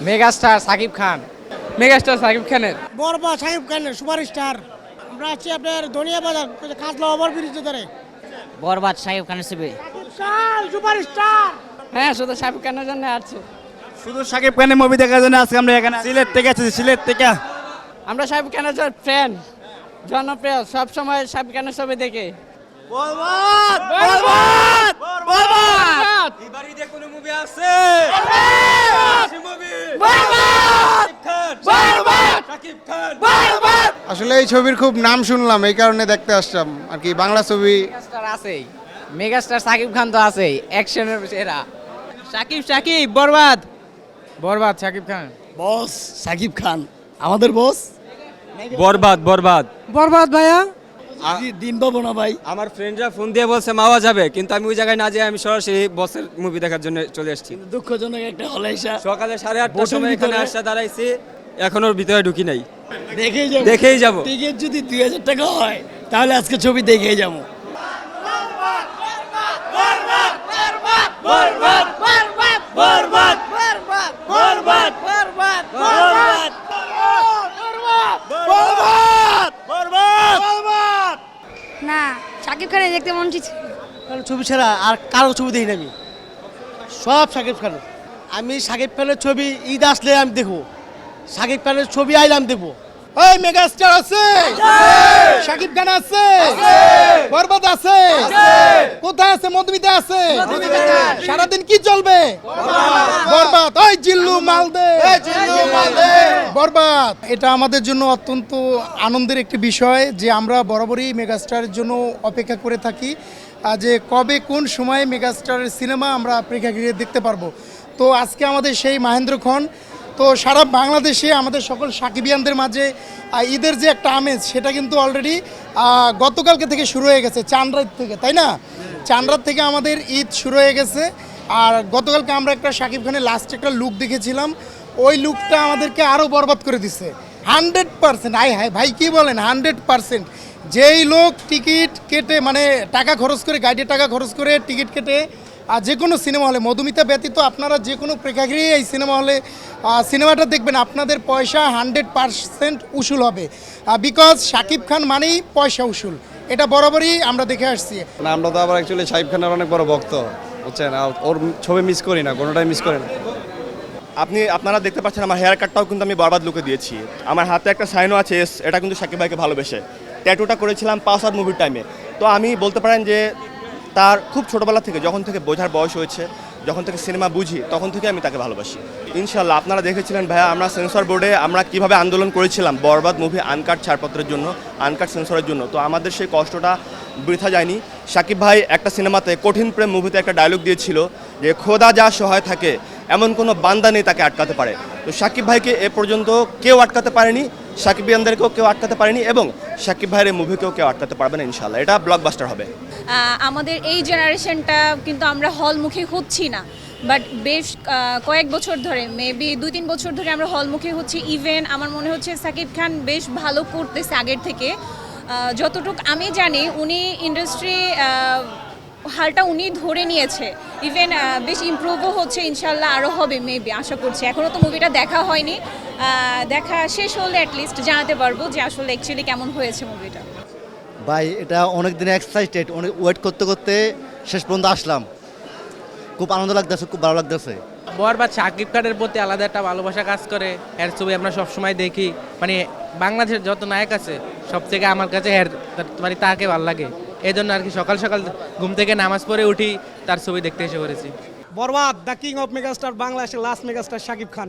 Megastar Shakib Khan. Megastar Shakib খানের। বরবাদ সাকিব খানের superstar. আমরা আছি আপনার ধনিয়া বাজার কাজলা ওভার ব্রিজে ধরে। বরবাদ সাকিব খানের ছবি। সুপারস্টার। হ্যাঁ, শুধু সাকিব খানের জন্য আছে। শুধু সাকিব খানের মুভি দেখার জন্য আজকে আমরা এখানে সিলেট থেকে আছি, সিলেট থেকে। আমরা সাকিব খানের ফ্যান, জনপ্রিয়, সব সময় সাকিব খানের ছবি দেখে। বরবাদ বরবাদ বরবাদ এবারে যে কোন মুভি আছে বরবাদ বরবাদ সাকিব খান বরবাদ। আসলে এই ছবির খুব নাম শুনলাম, এই কারণে দেখতে আসলাম আর কি। বাংলা ছবি মেগাস্টার আছেই, মেগাস্টার সাকিব খান তো আছেই, অ্যাকশনের সেরা। সাকিব বরবাদ। বরবাদ সাকিব খান। বস সাকিব খান আমাদের বস। বরবাদ বরবাদ বরবাদ ভাইয়া। দিন পাবো না ভাই। আমার ফ্রেন্ডরা ফোন দিয়ে বলছে মাওয়া যাবে, কিন্তু আমি ওই জায়গায় না যেয়ে আমি সরাসরি বসের মুভি দেখার জন্য চলে এসেছি। দুঃখজনক একটা হলে সকালে 8:30টার সময় এখানে আসা দাঁড়াইছি, এখনো ভিতরে ঢুকি নাই। দেখেই যাব। টিকিট যদি 2000 টাকা হয় তাহলে আজকে ছবি দেখেই যাবো। না, শাকিব খানের দেখতে মন চাইছে। ছবি ছাড়া আর কারো ছবি দেখি না আমি, সব শাকিব খান। আমি শাকিব খানের ছবি ঈদ আসলে আমি দেখবো, শাকিব খানের ছবি আইলে আমি দেখবো। ওই মেগাস্টার আছে, শাকিব খান আছে, বরবাদ আছে, কোথায় আছে? মধুমিতা আছে। সারাদিন কি চলবে? বরবাদ। ওই জিল্লু মালদে, বরবাদ। এটা আমাদের জন্য অত্যন্ত আনন্দের একটি বিষয় যে আমরা বরাবরই মেগাস্টারের জন্য অপেক্ষা করে থাকি, যে কবে কোন সময়ে মেগাস্টারের সিনেমা আমরা প্রেক্ষাগৃহে দেখতে পারবো। তো আজকে আমাদের সেই মাহেন্দ্রক্ষণ। তো সারা বাংলাদেশে আমাদের সকল সাকিবিয়ানদের মাঝে ঈদের যে একটা আমেজ, সেটা কিন্তু অলরেডি গতকালকে থেকে শুরু হয়ে গেছে, চাঁদরাত থেকে, তাই না? চাঁদরাত থেকে আমাদের ঈদ শুরু হয়ে গেছে। আর গতকালকে আমরা একটা শাকিব খানের লাস্ট একটা লুক দেখেছিলাম, ওই লুকটা আমাদেরকে আরও বরবাদ করে দিচ্ছে 100%। আয় হায় ভাই, কি বলেন 100%? যেই লোক টিকিট কেটে, মানে টাকা খরচ করে, গাইডের টাকা খরচ করে টিকিট কেটে আর যে কোনো সিনেমা হলে, মধুমিতা ব্যতীত আপনারা যে কোনো প্রেক্ষাগৃহে এই সিনেমা হলে সিনেমাটা দেখবেন, আপনাদের পয়সা 100% উসুল হবে। বিকজ শাকিব খান মানেই পয়সা উসুল, এটা বরাবরই আমরা দেখে আসছি। না, আমরা তো আবার অ্যাকচুয়ালি শাকিব খানের অনেক বড় ভক্ত, বুঝছেন? ওর ছবি মিস করি না, কোনোটাই মিস করি না। আপনারা দেখতে পাচ্ছেন আমার হেয়ার কাটটাও কিন্তু আমি বরবাদ লুকে দিয়েছি। আমার হাতে একটা সাইনও আছে, এটা কিন্তু শাকিব ভাইকে ভালোবেসে। ট্যাটুটা করেছিলাম পাওসার মুভির টাইমে। তো আমি বলতে পারেন যে তার খুব ছোটোবেলা থেকে, যখন থেকে বোঝার বয়স হয়েছে, যখন থেকে সিনেমা বুঝি, তখন থেকে আমি তাকে ভালোবাসি। ইনশাল্লাহ আপনারা দেখেছিলেন ভাইয়া, আমরা সেন্সর বোর্ডে আমরা কিভাবে আন্দোলন করেছিলাম বরবাদ মুভি আনকাট ছাড়পত্রের জন্য, আনকাট সেন্সরের জন্য। তো আমাদের সেই কষ্টটা বৃথা যায়নি। শাকিব ভাই একটা সিনেমাতে, কঠিন প্রেম মুভিতে একটা ডায়লগ দিয়েছিল যে খোদা যা সহায় থাকে এমন কোনো বান্দা নেই তাকে আটকাতে পারে। তো শাকিব ভাইকে এ পর্যন্ত কেউ আটকাতে পারেনি, সাকিবিয়ানদেরকেও কেউ আটকাতে পারেনি, এবং শাকিব ভাইয়ের এই মুভিকেও কেউ আটকাতে পারবে না। ইনশাল্লাহ এটা ব্লকবাস্টার হবে। আমাদের এই জেনারেশনটা কিন্তু আমরা হলমুখী হচ্ছি না, বাট বেশ কয়েক বছর ধরে, মেবি 2-3 বছর ধরে আমরা হলমুখী হচ্ছি। ইভেন আমার মনে হচ্ছে সাকিব খান বেশ ভালো করতেছে আগের থেকে। যতটুকু আমি জানি উনি ইন্ডাস্ট্রি হালটা উনি ধরে নিয়েছে, ইভেন বেশ ইমপ্রুভও হচ্ছে। ইনশাল্লাহ আরও হবে মেবি, আশা করছি। এখনও তো মুভিটা দেখা হয়নি, দেখা শেষ হলে অ্যাটলিস্ট জানাতে পারবো যে আসলে অ্যাকচুয়ালি কেমন হয়েছে মুভিটা। ভাই এটা অনেক দিন এক্সাইটেড, অনেক ওয়েট করতে করতে শেষ পর্যন্ত আসলাম। খুব আনন্দ লাগতেছে, খুব ভালো লাগতেছে। বরবাদ সাকিব খানের প্রতি আলাদা একটা ভালোবাসা কাজ করে। এর ছবি আমরা সবসময় দেখি, মানে বাংলাদেশের যত নায়ক আছে সব থেকে আমার কাছে মানে তাকে ভালো লাগে। এই জন্য আর কি সকাল সকাল ঘুম থেকে নামাজ পড়ে উঠি, তার ছবি দেখতে এসে পড়েছি। বরবাদ দ্য কিং অফ মেগাস্টার, বাংলাদেশের লাস্ট মেগাস্টার শাকিব খান।